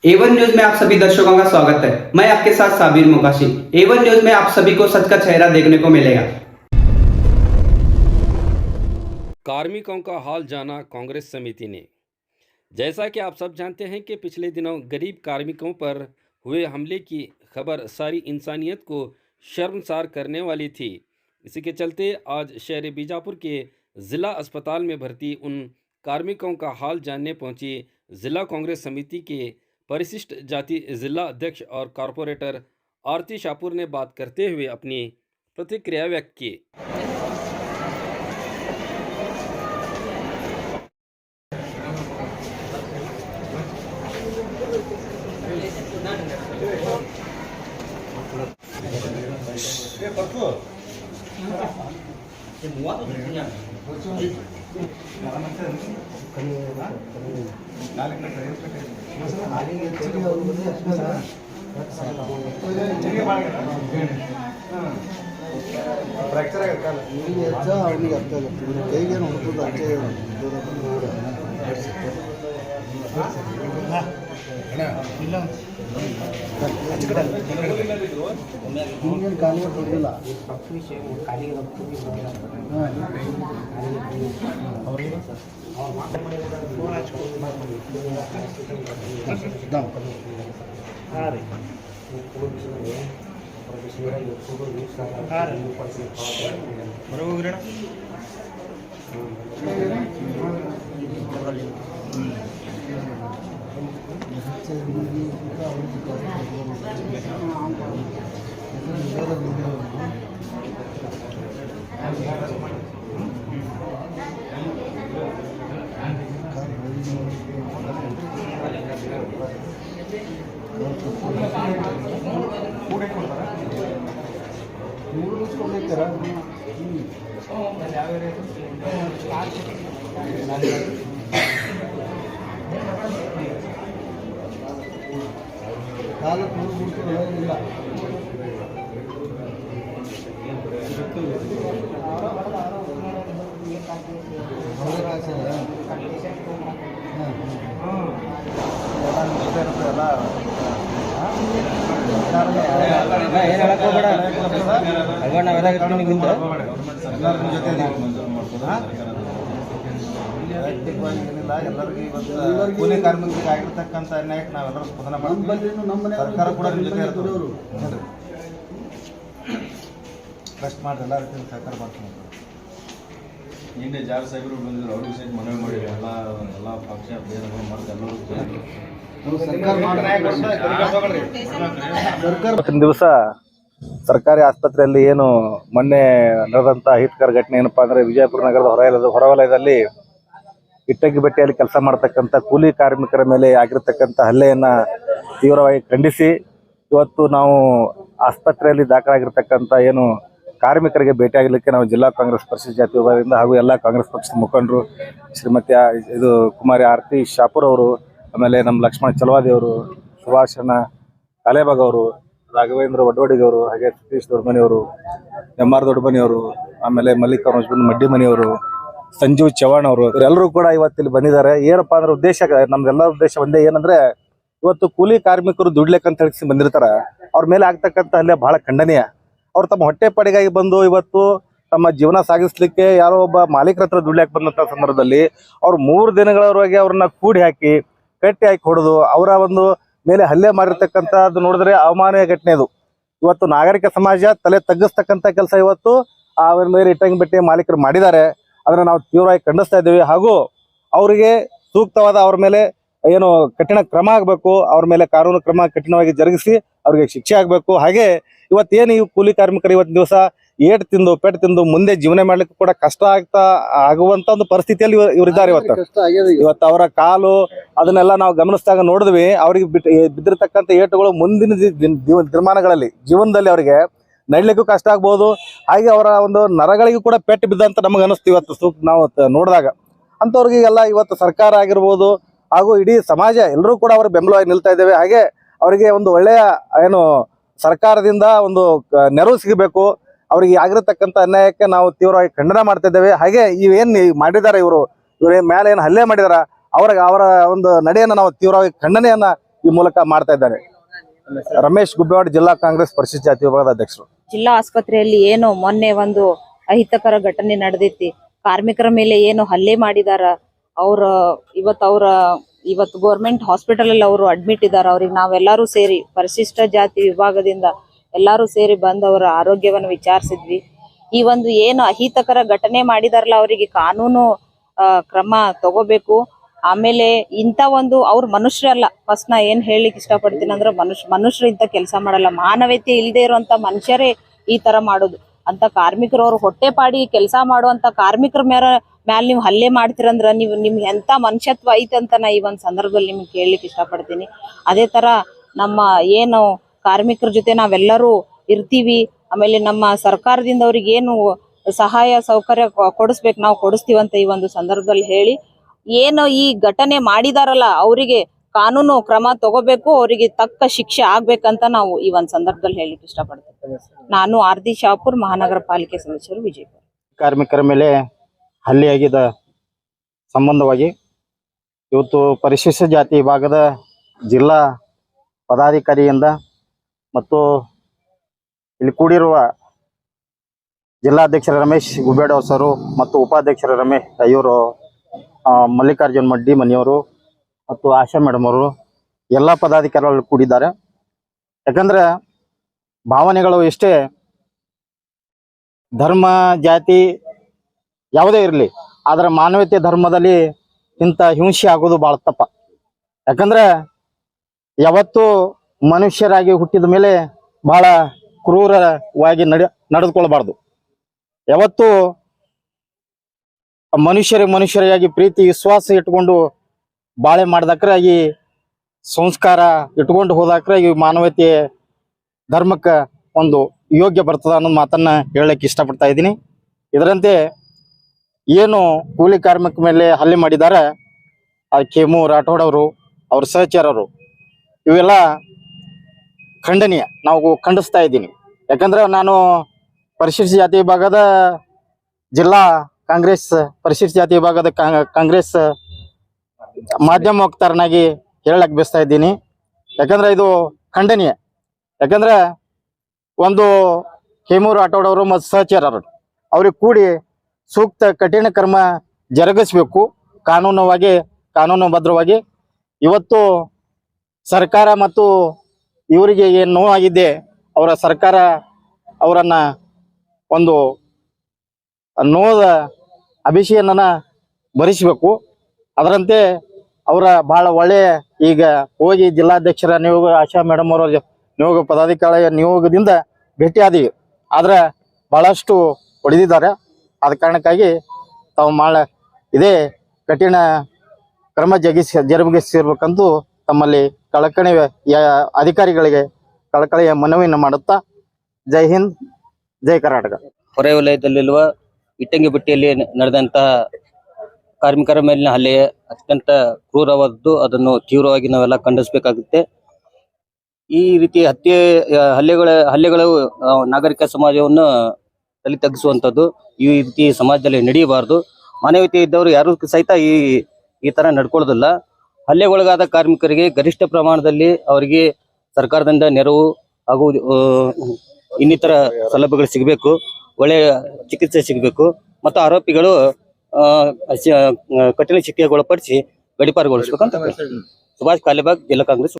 A1 news में आप सभी दर्शकों का स्वागत है। मैं आपके साथ साबिर मुकाशी। A1 न्यूज में आप सभी को सच का चेहरा देखने को मिलेगा। कार्मिकों का हाल जाना कांग्रेस समिति ने। जैसा कि आप सब जानते हैं कि पिछले दिनों गरीब कार्मिकों पर हुए हमले की खबर सारी इंसानियत को शर्मसार करने वाली थी। इसी के चलते आज शहर बीजापुर के ज़िला अस्पताल में भर्ती उन कार्मिकों का हाल जानने पहुंची ज़िला कांग्रेस समिति के परिशिष्ट जाति ज़िला अध्यक्ष और कॉरपोरेटर आरती शाहपुर ने बात करते हुए अपनी प्रतिक्रिया व्यक्त की। ಫ್ರಾಕ್ಚರ್ ಆಗಲ್ಲ ಅವನಿಗೆ ಅರ್ಥ ಆಗುತ್ತೆ ಕೈಗೆ ನೋಡ್ಬೋದು ಅಷ್ಟೇ ಹಿಂಗೇನು ಕಾಲಿಗೆ ಕೊಡಲಿಲ್ಲ ಕಾಲ ಇಲ್ಲ ವೈಯಕ್ತಿಕವಾಗಿ ಏನಿಲ್ಲ, ಎಲ್ಲರಿಗೂ ಇವತ್ತು ಕೂಲಿ ಕಾರ್ಮಿಕರಿಗೆ ಆಗಿರ್ತಕ್ಕಂಥ ಅನ್ಯಾಯಕ್ಕೆ ನಾವೆಲ್ಲರೂ ಸ್ಪಂದನೆ ಮಾಡ್ತೀವಿ. ಸರ್ಕಾರ ಕೂಡ ನಿಮ್ಮ ಜೊತೆ ಇರ್ತದೆ. ಕಷ್ಟ ಮಾಡ್ರಿ, ಎಲ್ಲ ರೀತಿಯಿಂದ ಸಹಕಾರ ಮಾಡ್ತೀನಿ. ನಿನ್ನೆ ಜಾರ್ ಸಾಹೇಬರು ಬಂದಿದ್ರು, ಅವ್ರಿಗೂ ಸಹಿತ ಮನವಿ ಮಾಡಿ ಎಲ್ಲ ಪಕ್ಷ ಭೇದಗಳು ಮಾಡ್ತಾ ಇವತ್ತಿನ ದಿವಸ ಸರ್ಕಾರಿ ಆಸ್ಪತ್ರೆಯಲ್ಲಿ ಏನು ಮೊನ್ನೆ ನಡೆದಂಥ ಅಹಿತಕರ ಘಟನೆ ಏನಪ್ಪಾ ಅಂದರೆ, ವಿಜಯಪುರ ನಗರದ ಹೊರವಲಯದಲ್ಲಿ ಇಟ್ಟಗಿ ಬೆಟ್ಟೆಯಲ್ಲಿ ಕೆಲಸ ಮಾಡ್ತಕ್ಕಂಥ ಕೂಲಿ ಕಾರ್ಮಿಕರ ಮೇಲೆ ಆಗಿರ್ತಕ್ಕಂಥ ಹಲ್ಲೆಯನ್ನು ತೀವ್ರವಾಗಿ ಖಂಡಿಸಿ ಇವತ್ತು ನಾವು ಆಸ್ಪತ್ರೆಯಲ್ಲಿ ದಾಖಲಾಗಿರ್ತಕ್ಕಂಥ ಏನು ಕಾರ್ಮಿಕರಿಗೆ ಭೇಟಿಯಾಗಲಿಕ್ಕೆ ನಾವು ಜಿಲ್ಲಾ ಕಾಂಗ್ರೆಸ್ ಪರಿಶಿಷ್ಟ ಜಾತಿ ವಿಭಾಗದಿಂದ ಹಾಗೂ ಎಲ್ಲ ಕಾಂಗ್ರೆಸ್ ಪಕ್ಷದ ಮುಖಂಡರು ಶ್ರೀಮತಿ ಕುಮಾರಿ ಆರತಿ ಶಾಪುರ್ ಅವರು, ಆಮೇಲೆ ನಮ್ಮ ಲಕ್ಷ್ಮಣ ಚಲವಾದಿ ಅವರು, ಸುಭಾಷಣ ಕಾಲೇಬಾಗ್ ಅವರು, ರಾಘವೇಂದ್ರ ವಡ್ವಡಿಗವರು, ಹಾಗೆ ಸತೀಶ್ ದೊಡ್ಡಮನಿಯವರು, ಎಂ.ಆರ್. ದೊಡ್ಡಮನಿಯವರು, ಆಮೇಲೆ ಮಲ್ಲಿಕಾರ್ಜುನ್ ಮಡ್ಡಿಮನಿಯವರು, ಸಂಜೀವ್ ಚವ್ಹಾಣ್ ಅವರು, ಇವರೆಲ್ಲರೂ ಕೂಡ ಇವತ್ತಿಲ್ಲಿ ಬಂದಿದ್ದಾರೆ. ಏನಪ್ಪಾ ಅಂದ್ರೆ ಉದ್ದೇಶ, ನಮ್ದೆಲ್ಲ ಉದ್ದೇಶ ಒಂದೇ, ಏನಂದ್ರೆ ಇವತ್ತು ಕೂಲಿ ಕಾರ್ಮಿಕರು ದುಡ್ಲಿಕ್ಕಂತ ಹೇಳಿ ಬಂದಿರ್ತಾರ, ಅವ್ರ ಮೇಲೆ ಆಗ್ತಕ್ಕಂಥ ಹಲ್ಲೆ ಬಹಳ ಖಂಡನೀಯ. ಅವ್ರು ತಮ್ಮ ಹೊಟ್ಟೆ ಪಡಿಗಾಗಿ ಬಂದು ಇವತ್ತು ತಮ್ಮ ಜೀವನ ಸಾಗಿಸ್ಲಿಕ್ಕೆ ಯಾರೋ ಒಬ್ಬ ಮಾಲೀಕರ ಹತ್ರ ದುಡ್ಲಿಕ್ಕೆ ಬಂದಂತ ಸಂದರ್ಭದಲ್ಲಿ ಅವ್ರು 3 ದಿನಗಳವರೆಗೆ ಅವ್ರನ್ನ ಕೂಡಿ ಹಾಕಿ ಕಟ್ಟಿ ಹಾಕಿ ಹೊಡೆದು ಅವರ ಒಂದು ಮೇಲೆ ಹಲ್ಲೆ ಮಾಡಿರ್ತಕ್ಕಂಥದ್ದು ನೋಡಿದ್ರೆ ಅವಮಾನೀಯ ಘಟನೆ ಇದು. ಇವತ್ತು ನಾಗರಿಕ ಸಮಾಜ ತಲೆ ತಗ್ಗಿಸ್ತಕ್ಕಂಥ ಕೆಲಸ ಇವತ್ತು ಆ ಮೇಲೆ ಇಟ್ಟಂಗಿ ಬೆಟ್ಟೆ ಮಾಲೀಕರು ಮಾಡಿದ್ದಾರೆ. ಅದನ್ನ ನಾವು ತೀವ್ರವಾಗಿ ಖಂಡಿಸ್ತಾ ಇದ್ದೀವಿ. ಹಾಗೂ ಅವರಿಗೆ ಸೂಕ್ತವಾದ ಅವ್ರ ಮೇಲೆ ಏನು ಕಠಿಣ ಕ್ರಮ ಆಗಬೇಕು, ಅವ್ರ ಮೇಲೆ ಕಾನೂನು ಕ್ರಮ ಕಠಿಣವಾಗಿ ಜರುಗಿಸಿ ಅವ್ರಿಗೆ ಶಿಕ್ಷೆ ಆಗಬೇಕು. ಹಾಗೆ ಇವತ್ತೇನು ಈ ಕೂಲಿ ಕಾರ್ಮಿಕರು ಇವತ್ತಿನ ದಿವಸ ಏಟ್ ತಿಂದು ಪೆಟ್ಟು ತಿಂದು ಮುಂದೆ ಜೀವನ ಮಾಡ್ಲಿಕ್ಕೆ ಕೂಡ ಕಷ್ಟ ಆಗುವಂತ ಒಂದು ಪರಿಸ್ಥಿತಿಯಲ್ಲಿ ಇವರಿದ್ದಾರೆ. ಇವತ್ತು ಅವರ ಕಾಲು ಅದನ್ನೆಲ್ಲ ನಾವು ಗಮನಿಸಿದಾಗ ನೋಡಿದ್ವಿ, ಅವ್ರಿಗೆ ಬಿದ್ದಿರ್ತಕ್ಕಂಥ ಏಟುಗಳು ಮುಂದಿನ ದಿನಮಾನಗಳಲ್ಲಿ ಜೀವನದಲ್ಲಿ ಅವರಿಗೆ ನಡ್ಲಿಕ್ಕೂ ಕಷ್ಟ ಆಗ್ಬೋದು. ಹಾಗೆ ಅವರ ಒಂದು ನರಗಳಿಗೂ ಕೂಡ ಪೆಟ್ಟು ಬಿದ್ದಂತ ನಮಗೆ ಅನಿಸ್ತು ಇವತ್ತು ನಾವು ನೋಡಿದಾಗ. ಅಂಥವ್ರಿಗೆಲ್ಲ ಇವತ್ತು ಸರ್ಕಾರ ಆಗಿರ್ಬೋದು ಹಾಗೂ ಇಡೀ ಸಮಾಜ ಎಲ್ಲರೂ ಕೂಡ ಅವ್ರ ಬೆಂಬಲವಾಗಿ ನಿಲ್ತಾ ಇದ್ದೇವೆ. ಹಾಗೆ ಅವರಿಗೆ ಒಂದು ಒಳ್ಳೆಯ ಏನು ಸರ್ಕಾರದಿಂದ ಒಂದು ನೆರವು ಸಿಗಬೇಕು. ಅವರಿಗೆ ಆಗಿರತಕ್ಕಂಥ ಅನ್ಯಾಯಕ್ಕೆ ನಾವು ತೀವ್ರವಾಗಿ ಖಂಡನೆ ಮಾಡ್ತಾ ಇದ್ದೇವೆ. ಹಾಗೆ ಇವೇನು ಮಾಡಿದ್ದಾರೆ, ಇವ್ರ ಮೇಲೆ ಏನು ಹಲ್ಲೆ ಮಾಡಿದಾರ ಅವರ ಒಂದು ನಡೆಯನ್ನು ನಾವು ತೀವ್ರವಾಗಿ ಖಂಡನೆಯನ್ನ ಈ ಮೂಲಕ ಮಾಡ್ತಾ ಇದ್ದಾರೆ. ರಮೇಶ್ ಗುಬ್ಬೇವಾಡ್, ಜಿಲ್ಲಾ ಕಾಂಗ್ರೆಸ್ ಪರಿಶಿಷ್ಟ ಜಾತಿ ವಿಭಾಗದ ಅಧ್ಯಕ್ಷರು. ಜಿಲ್ಲಾ ಆಸ್ಪತ್ರೆಯಲ್ಲಿ ಏನು ಮೊನ್ನೆ ಒಂದು ಅಹಿತಕರ ಘಟನೆ ನಡೆದೈತಿ, ಕಾರ್ಮಿಕರ ಮೇಲೆ ಏನು ಹಲ್ಲೆ ಮಾಡಿದಾರ, ಇವತ್ತು ಗೌರ್ಮೆಂಟ್ ಹಾಸ್ಪಿಟಲ್ ಅಲ್ಲಿ ಅವರು ಅಡ್ಮಿಟ್ ಇದಾರ. ಅವ್ರಿಗೆ ನಾವೆಲ್ಲರೂ ಸೇರಿ ಪರಿಶಿಷ್ಟ ಜಾತಿ ವಿಭಾಗದಿಂದ ಎಲ್ಲರೂ ಸೇರಿ ಬಂದು ಅವರ ಆರೋಗ್ಯವನ್ನು ವಿಚಾರಿಸಿದ್ವಿ. ಈ ಒಂದು ಏನು ಅಹಿತಕರ ಘಟನೆ ಮಾಡಿದಾರಲ್ಲ, ಅವರಿಗೆ ಕಾನೂನು ಕ್ರಮ ತಗೋಬೇಕು. ಆಮೇಲೆ ಇಂಥ ಒಂದು ಅವ್ರ ಮನುಷ್ಯರಲ್ಲ. ಫಸ್ಟ್ ನಾ ಏನ್ ಹೇಳಿಕ್ ಇಷ್ಟಪಡ್ತೀನಿ ಅಂದ್ರೆ, ಮನುಷ್ಯರು ಇಂಥ ಕೆಲಸ ಮಾಡಲ್ಲ. ಮಾನವೀಯತೆ ಇಲ್ಲದೆ ಇರುವಂತ ಮನುಷ್ಯರೇ ಈ ತರ ಮಾಡೋದು. ಅಂತ ಕಾರ್ಮಿಕರು ಅವ್ರು ಹೊಟ್ಟೆ ಪಾಡಿ ಕೆಲಸ ಮಾಡುವಂತ ಕಾರ್ಮಿಕರ ಮ್ಯಾಲ ನೀವು ಹಲ್ಲೆ ಮಾಡ್ತೀರಂದ್ರ ನಿಮ್ಗೆ ಎಂತ ಮನುಷ್ಯತ್ವ ಐತಂತ ನಾ ಈ ಒಂದ್ ಸಂದರ್ಭದಲ್ಲಿ ನಿಮ್ಗೆ ಕೇಳಲಿಕ್ಕೆ ಇಷ್ಟಪಡ್ತೀನಿ. ಅದೇ ತರ ನಮ್ಮ ಏನು ಕಾರ್ಮಿಕರ ಜೊತೆ ನಾವೆಲ್ಲರೂ ಇರ್ತೀವಿ. ಆಮೇಲೆ ನಮ್ಮ ಸರ್ಕಾರದಿಂದ ಅವ್ರಿಗೆ ಏನು ಸಹಾಯ ಸೌಕರ್ಯ ಕೊಡಿಸ್ಬೇಕು, ನಾವು ಕೊಡಿಸ್ತೀವಂತ ಈ ಒಂದು ಸಂದರ್ಭದಲ್ಲಿ ಹೇಳಿ, ಏನು ಈ ಘಟನೆ ಮಾಡಿದಾರಲ್ಲ ಅವರಿಗೆ ಕಾನೂನು ಕ್ರಮ ತಗೋಬೇಕು, ಅವರಿಗೆ ತಕ್ಕ ಶಿಕ್ಷೆ ಆಗ್ಬೇಕಂತ ನಾವು ಈ ಒಂದ್ ಸಂದರ್ಭದಲ್ಲಿ ಹೇಳಿಕ್ಕೆ ಇಷ್ಟಪಡ್ತೇವೆ. ನಾನು ಆರ್ತಿ ಶಾಪುರ್, ಮಹಾನಗರ ಪಾಲಿಕೆ ಸದಸ್ಯರು, ವಿಜಯಪುರ. ಕಾರ್ಮಿಕರ ಮೇಲೆ ಹಲ್ಲೆಯಾಗಿದ್ದ ಸಂಬಂಧವಾಗಿ ಇವತ್ತು ಪರಿಶಿಷ್ಟ ಜಾತಿ ವಿಭಾಗದ ಜಿಲ್ಲಾ ಪದಾಧಿಕಾರಿಯಿಂದ ಮತ್ತು ಇಲ್ಲಿ ಕೂಡಿರುವ ಜಿಲ್ಲಾಧ್ಯಕ್ಷರ ರಮೇಶ್ ಗುಬ್ಬೇವಾಡ್ ಸರು ಮತ್ತು ಉಪಾಧ್ಯಕ್ಷರ ಇವರು ಮಲ್ಲಿಕಾರ್ಜುನ್ ಮಡ್ಡಿ ಮನೆಯವರು ಮತ್ತು ಆಶಾ ಮೇಡಮ್ ಅವರು ಎಲ್ಲ ಪದಾಧಿಕಾರಿಗಳು ಕೂಡಿದ್ದಾರೆ. ಯಾಕಂದ್ರೆ ಭಾವನೆಗಳು ಎಷ್ಟೇ ಧರ್ಮ ಜಾತಿ ಯಾವುದೇ ಇರಲಿ, ಆದರೆ ಮಾನವೀಯತೆ ಧರ್ಮದಲ್ಲಿ ಇಂಥ ಹಿಂಸೆ ಆಗೋದು ಭಾಳ ತಪ್ಪ. ಯಾಕಂದ್ರೆ ಯಾವತ್ತೂ ಮನುಷ್ಯರಾಗಿ ಹುಟ್ಟಿದ ಮೇಲೆ ಬಹಳ ಕ್ರೂರವಾಗಿ ನಡೆದುಕೊಳ್ಬಾರ್ದು. ಯಾವತ್ತೂ ಮನುಷ್ಯರಾಗಿ ಪ್ರೀತಿ ವಿಶ್ವಾಸ ಇಟ್ಕೊಂಡು ಬಾಳೆ ಮಾಡ್ದಕ್ರ ಈ ಸಂಸ್ಕಾರ ಇಟ್ಕೊಂಡು ಹೋದಾಕ್ರ ಈ ಮಾನವೀಯತೆ ಧರ್ಮಕ್ಕೆ ಒಂದು ಯೋಗ್ಯ ಬರ್ತದ ಅನ್ನೋದು ಮಾತನ್ನ ಹೇಳಕ್ಕೆ ಇಷ್ಟಪಡ್ತಾ ಇದ್ದೀನಿ. ಇದರಂತೆ ಏನು ಕೂಲಿ ಕಾರ್ಮಿಕ ಮೇಲೆ ಹಲ್ಲೆ ಮಾಡಿದ್ದಾರೆ, ಕೆಮು ರಾಠೋಡ್ ಅವರು, ಅವ್ರ ಸಹಚರರು, ಇವೆಲ್ಲ ಖಂಡನೀಯ, ನಾವು ಖಂಡಿಸ್ತಾ ಇದ್ದೀನಿ. ಯಾಕಂದ್ರೆ ನಾನು ಪರಿಶಿಷ್ಟ ಜಾತಿ ವಿಭಾಗದ ಜಿಲ್ಲಾ ಕಾಂಗ್ರೆಸ್ ಪರಿಶಿಷ್ಟ ಜಾತಿ ವಿಭಾಗದ ಕಾಂಗ್ರೆಸ್ ಮಾಧ್ಯಮ ವಕ್ತಾರನಾಗಿ ಹೇಳಕ್ ಬಯಸ್ತಾ ಇದ್ದೀನಿ. ಯಾಕಂದ್ರೆ ಇದು ಖಂಡನೀಯ. ಯಾಕಂದ್ರೆ ಒಂದು ಹೇಮೂರ್ ರಾಠೋಡ್ ಅವರು ಮತ್ತು ಸಹಚರರು ಅವ್ರಿಗೆ ಕೂಡಿ ಸೂಕ್ತ ಕಠಿಣ ಕ್ರಮ ಜರುಗಿಸ್ಬೇಕು, ಕಾನೂನುಬದ್ಧವಾಗಿ. ಇವತ್ತು ಸರ್ಕಾರ ಮತ್ತು ಇವರಿಗೆ ಏನು ನೋವಾಗಿದ್ದೆ, ಅವರ ಸರ್ಕಾರ ಅವರನ್ನ ಒಂದು ನೋದ ಅಭಿಷೇಕನ ಭರಿಸಬೇಕು. ಅದರಂತೆ ಅವರ ಬಹಳ ಒಳ್ಳೆಯ ಈಗ ಹೋಗಿ ಜಿಲ್ಲಾಧ್ಯಕ್ಷರ ನಿಯೋಗ, ಆಶಾ ಮೇಡಮ್ ಅವರ ನಿಯೋಗ, ಪದಾಧಿಕಾರಿಯ ನಿಯೋಗದಿಂದ ಭೇಟಿಯಾದೀವಿ. ಆದ್ರೆ ಬಹಳಷ್ಟು ಹೊಡೆದಿದ್ದಾರೆ. ಆದ ಕಾರಣಕ್ಕಾಗಿ ತಾವು ಇದೇ ಕಠಿಣ ಕ್ರಮ ಜರುಗಿಸಿರ್ಬೇಕಂತೂ ತಮ್ಮಲ್ಲಿ ಅಧಿಕಾರಿಗಳಿಗೆ ಕಳಕಳಿಯ ಮನವಿಯನ್ನು ಮಾಡುತ್ತಾ, ಜೈ ಹಿಂದ್, ಜೈ ಕರ್ನಾಟಕ. ಹೊರವಲಯದಲ್ಲಿರುವ ಇಟ್ಟಂಗಿಬಟ್ಟಿಯಲ್ಲಿ ನಡೆದಂತಹ ಕಾರ್ಮಿಕರ ಮೇಲಿನ ಹಲ್ಲೆ ಅತ್ಯಂತ ಕ್ರೂರವಾದದ್ದು. ಅದನ್ನು ತೀವ್ರವಾಗಿ ನಾವೆಲ್ಲ ಖಂಡಿಸಬೇಕಾಗುತ್ತೆ. ಈ ರೀತಿ ಹಲ್ಲೆಗಳು ನಾಗರಿಕ ಸಮಾಜವನ್ನು ತಲೆ ತಗ್ಗಿಸುವಂಥದ್ದು. ಈ ರೀತಿ ಸಮಾಜದಲ್ಲಿ ನಡೆಯಬಾರದು. ಮಾನವೀಯತೆ ಇದ್ದವರು ಯಾರು ಸಹಿತ ಈ ತರ ನಡ್ಕೊಳ್ಳೋದಿಲ್ಲ. ಹಲ್ಲೆಗೊಳಗಾದ ಕಾರ್ಮಿಕರಿಗೆ ಗರಿಷ್ಠ ಪ್ರಮಾಣದಲ್ಲಿ ಅವರಿಗೆ ಸರ್ಕಾರದಿಂದ ನೆರವು ಹಾಗೂ ಇನ್ನಿತರ ಸೌಲಭ್ಯಗಳು ಸಿಗಬೇಕು, ಒಳ್ಳೆಯ ಚಿಕಿತ್ಸೆ ಸಿಗಬೇಕು ಮತ್ತು ಆರೋಪಿಗಳು ಕಠಿಣ ಶಿಕ್ಷೆಗೆ ಒಳಪಡಿಸಿ ಗಡೀಪಾರುಗೊಳಿಸಬೇಕಂತ. ಸುಭಾಷ್ ಕಾಲಿಬಾಗ್, ಜಿಲ್ಲಾ ಕಾಂಗ್ರೆಸ್.